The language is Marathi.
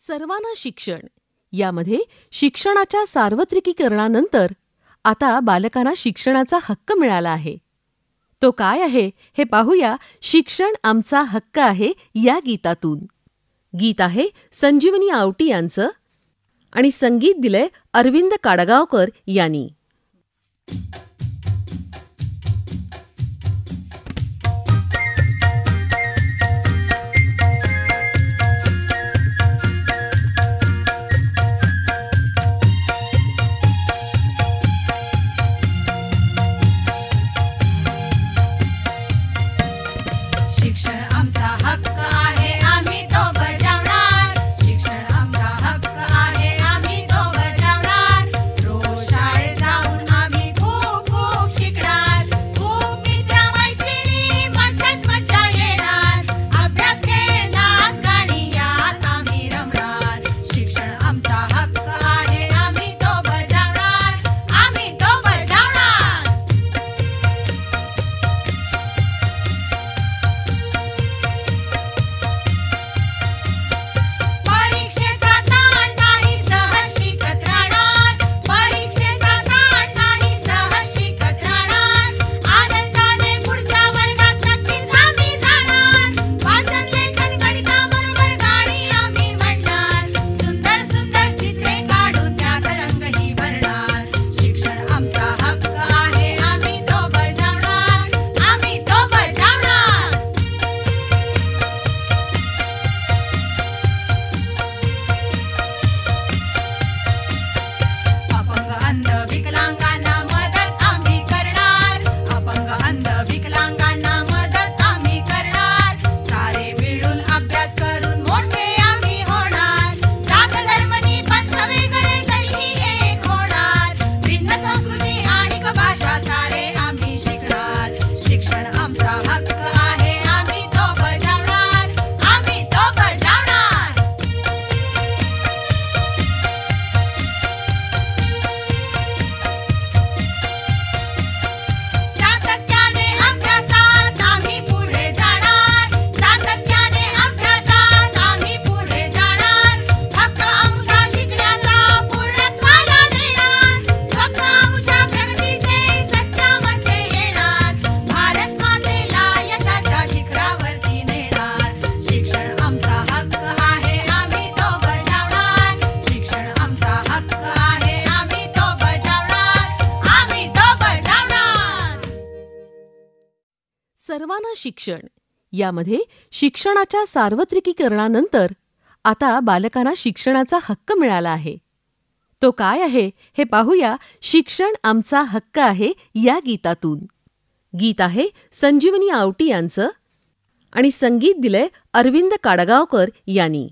सर्वांना शिक्षण यामध्ये शिक्षणाच्या सार्वत्रिकीकरणानंतर आता बालकांना शिक्षणाचा हक्क मिळाला आहे. तो काय आहे हे पाहूया शिक्षण आमचा हक्क आहे या गीतातून. गीत आहे संजीवनी आवटी यांचं आणि संगीत दिलंय अरविंद काडगावकर यांनी. सर्वांना शिक्षण यामध्ये शिक्षणाच्या सार्वत्रिकीकरणानंतर आता बालकांना शिक्षणाचा हक्क मिळाला आहे. तो काय आहे हे पाहूया शिक्षण आमचा हक्क आहे या गीतातून. गीत आहे संजीवनी आवटी यांचं आणि संगीत दिलंय अरविंद काडगावकर यांनी.